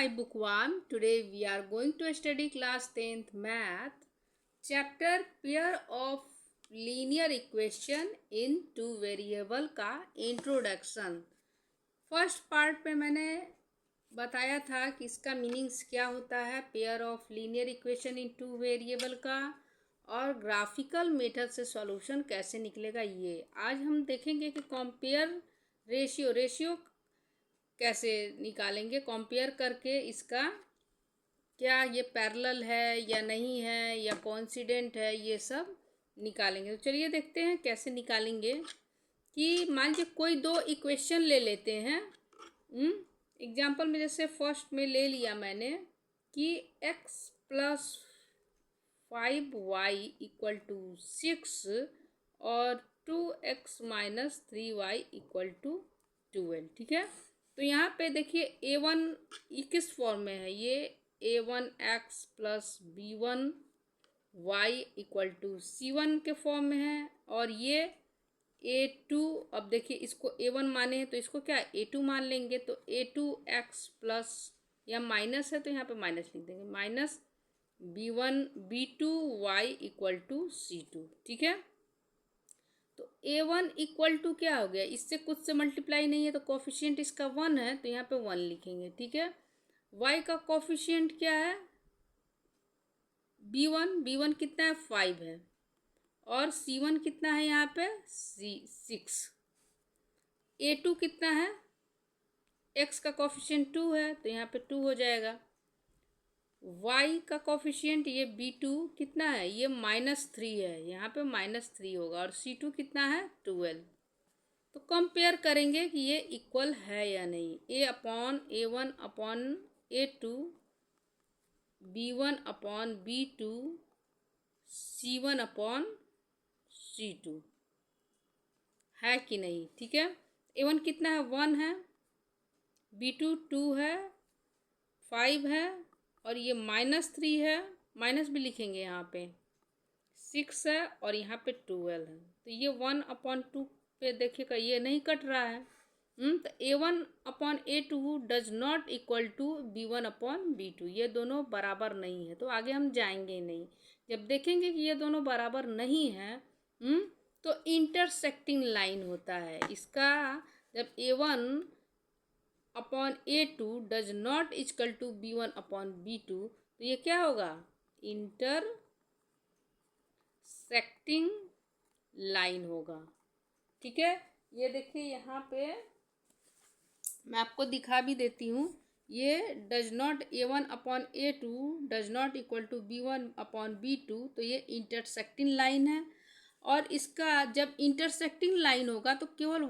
my bookworm. Today we are going to study class 10th math chapter pair of linear equation in two variable का introduction. First part पे मैंने बताया था कि इसका meanings क्या होता है, pair of linear equation in two variable का, और ग्राफिकल मेथड से सॉल्यूशन कैसे निकलेगा। ये आज हम देखेंगे कि कंपेयर रेशियो कैसे निकालेंगे, कंपेयर करके इसका क्या ये पैरेलल है या नहीं है या कोइंसिडेंट है, ये सब निकालेंगे। तो चलिए देखते हैं कैसे निकालेंगे। कि मान लीजिए कोई दो इक्वेशन ले लेते हैं। एग्जाम्पल में जैसे फर्स्ट में ले लिया मैंने कि x plus 5y equal to 6 और 2x minus 3y equal to 12। ठीक है, तो यहाँ पे देखिए a1 किस फॉर्म में है, ये a1x plus b1y equal to c1 के फॉर्म में है, और ये a2, अब देखिए इसको a1 माने हैं तो इसको क्या a2 मान लेंगे, तो a2x प्लस, या माइनस है तो यहाँ पे माइनस लिख देंगे, minus b2y equal to c2। ठीक है, तो a1 इक्वल टू क्या हो गया, इससे कुछ से मल्टीप्लाई नहीं है तो कोफिशिएंट इसका 1 है तो यहाँ पे 1 लिखेंगे। ठीक है, y का कोफिशिएंट क्या है b1 कितना है 5 है, और c1 कितना है यहाँ पे 6। a2 कितना है, x का कोफिशिएंट 2 है तो यहाँ पे 2 हो जाएगा। y का कोफिशिएंट ये b2 कितना है, ये -3 है, यहाँ पे -3 होगा, और c2 कितना है 12। तो कंपेयर करेंगे कि ये इक्वल है या नहीं। a/a1 upon a2, b1 upon b2, c1 upon c2 है कि नहीं। ठीक है, a1 कितना है 1 है, b2 2 है, 5 है, और ये -3 है, माइनस भी लिखेंगे यहाँ पे, 6 है, और यहाँ पे 12 है। तो ये 1/2 पे देखिएगा ये नहीं कट रहा है। तो a1 upon a2 does not equal to b1 upon b2, ये दोनों बराबर नहीं है, तो आगे हम जाएंगे नहीं। जब देखेंगे कि ये दोनों बराबर नहीं है तो इंटरसेक्टिंग लाइन होता है इसका। जब a1 upon a2 does not equal to b1 upon b2, तो ये क्या होगा, इंटरसेक्टिंग लाइन होगा। ठीक है, ये देखिए यहाँ पे मैं आपको दिखा भी देती हूँ, ये does not a1 upon a2 does not equal to b1 upon b2, तो ये इंटरसेक्टिंग लाइन है। और इसका जब इंटरसेक्टिंग लाइन होगा तो केवल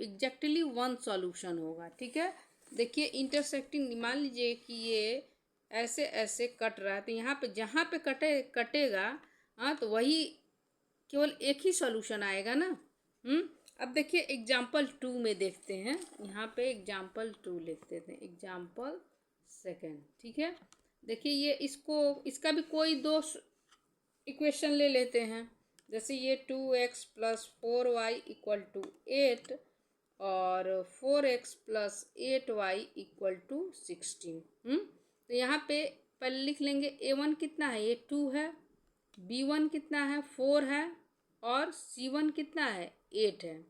एग्जैक्टली वन सॉल्यूशन होगा। ठीक है, देखिए इंटरसेक्टिंग, मान लीजिए कि ये ऐसे ऐसे कट रहा है, तो यहाँ पे जहाँ पे कटेगा तो वही केवल एक ही सॉल्यूशन आएगा ना। अब देखिए एग्जाम्पल 2 में देखते हैं, यहाँ पे एग्जाम्पल 2 लिखते थे, एग्जाम्पल सेकेंड। ठीक है, देखिए ये इसका भी कोई दो इक्वेशन ले लेते हैं। जैसे ये 2x plus 4y equal to 8 और 4x plus 8y equal to 16। तो यहाँ पे पहले लिख लेंगे a1 कितना है, ये 2 है, b1 कितना है 4 है, और c1 कितना है 8 है।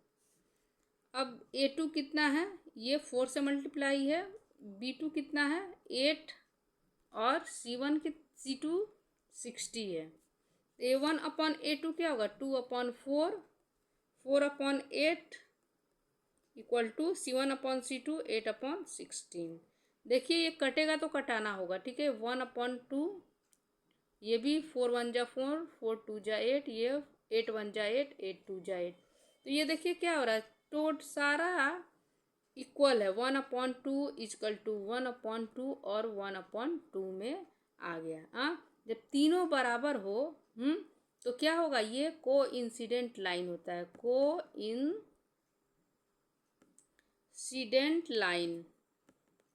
अब a2 कितना है, ये 4 से मल्टीप्लाई है, b2 कितना है 8, और c2 60 है। a1 अपॉन a2 क्या होगा 2/4, 4/8 equal to c1 upon c2 8/16। देखिए ये कटेगा तो कटाना होगा। ठीक है, 1/2, ये भी 4 1 जा 4, 4 2 जा 8, ये 8 1 जा 8, 8 2 जा 8। तो ये देखिए क्या हो रहा है, टोट सारा इक्वल है, 1/2 इक्वल टू 1/2 और 1/2 में आ गया। जब तीनों बराबर हो तो क्या होगा, ये कोइंसिडेंट लाइन होता है,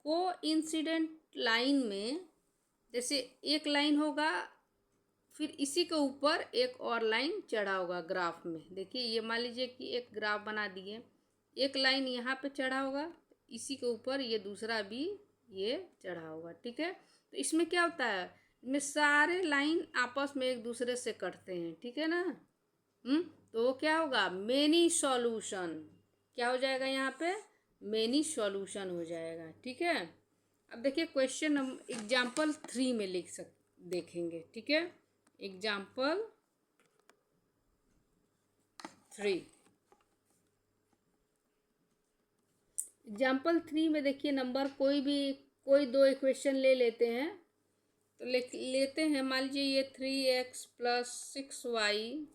कोइंसिडेंट लाइन में जैसे एक लाइन होगा, फिर इसी के ऊपर एक और लाइन चढ़ा होगा ग्राफ में। देखिए ये मान लीजिए कि एक ग्राफ बना दिए, एक लाइन यहाँ पे चढ़ा होगा, इसी के ऊपर ये दूसरा भी ये चढ़ा होगा। ठीक है, तो इसमें क्या होता है, इसमें सारे लाइन आपस में एक दूसरे से कटते हैं। ठीक है ना। तो वो क्या होगा, मेनी सॉल्यूशन। क्या हो जाएगा यहाँ पे, मेनी सॉल्यूशन हो जाएगा। ठीक है, अब देखिए क्वेश्चन हम एग्जाम्पल 3 में देखेंगे। ठीक है, एग्जाम्पल 3। एग्जाम्पल 3 में देखिए नंबर कोई दो इक्वेशन ले लेते हैं। तो लेते हैं, मान लीजिए ये 3x + 6y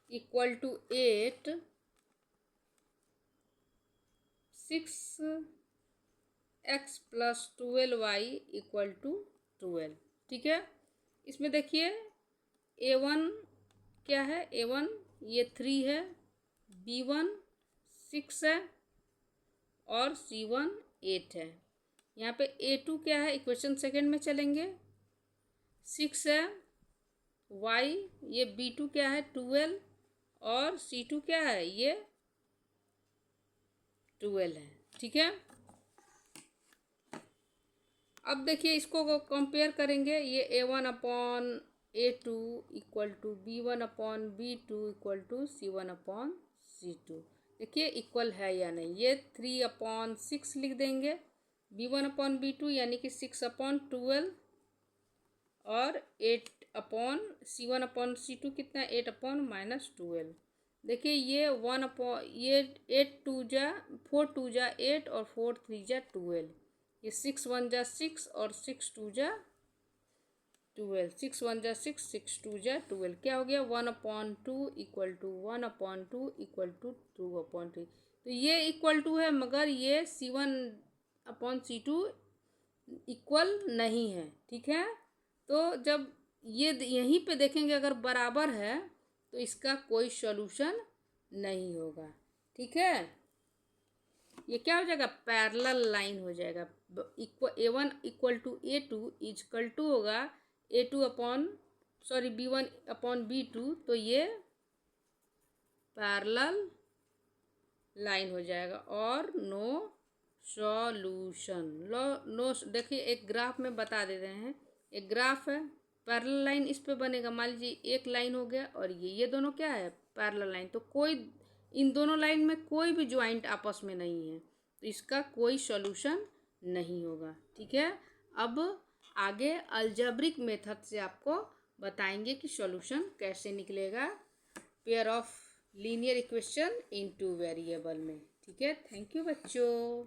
= 8, 6x + 12y = 12। ठीक है, इसमें देखिए a1 क्या है, a1 ये 3 है, b1 6 है और c1 8 है। यहाँ पे a2 क्या है, इक्वेशन सेकंड में चलेंगे, 6 है, y ये b2 क्या है 12 और c2 क्या है ये 12 है। ठीक है, अब देखिए इसको कंपेयर करेंगे, ये a1/a2 = b1/b2 = c1/c2। देखिए इक्वल है या नहीं, ये 3/6 लिख देंगे, b1/b2 यानी कि 6/12 और 8/c1/c2 कितना 8/-12। देखिए ये 8 2 जा 4 2 जा 8 और 4 3 जा 12, ये 6 1 जा 6 और 6 2 जा 12, 6 1 जा 6 6 2 जा 12, क्या हो गया 1/2 = 1/2 = 2/3। तो ये = है, मगर ये c1/c2 इक्वल नहीं है। ठीक है, तो जब ये यहीं पे देखेंगे अगर बराबर है तो इसका कोई सॉल्यूशन नहीं होगा। ठीक है, ये क्या हो जाएगा, पैरेलल लाइन हो जाएगा। a1 = a2 = होगा b1/b2, तो ये पैरेलल लाइन हो जाएगा और नो सॉल्यूशन। नो देखिए एक ग्राफ में बता दे रहे हैं, एक ग्राफ है, पैरेलल लाइन इस पे बनेगा, मान लीजिए एक लाइन हो गया और ये दोनों क्या है पैरेलल लाइन, तो कोई इन दोनों लाइन में कोई भी ज्वाइंट आपस में नहीं है, तो इसका कोई सॉल्यूशन नहीं होगा। ठीक है, अब आगे अलजेब्रिक मेथड से आपको बताएंगे कि सॉल्यूशन कैसे निकलेगा pair of linear equation in 2 variable में। ठीक है, थैंक यू बच्चों।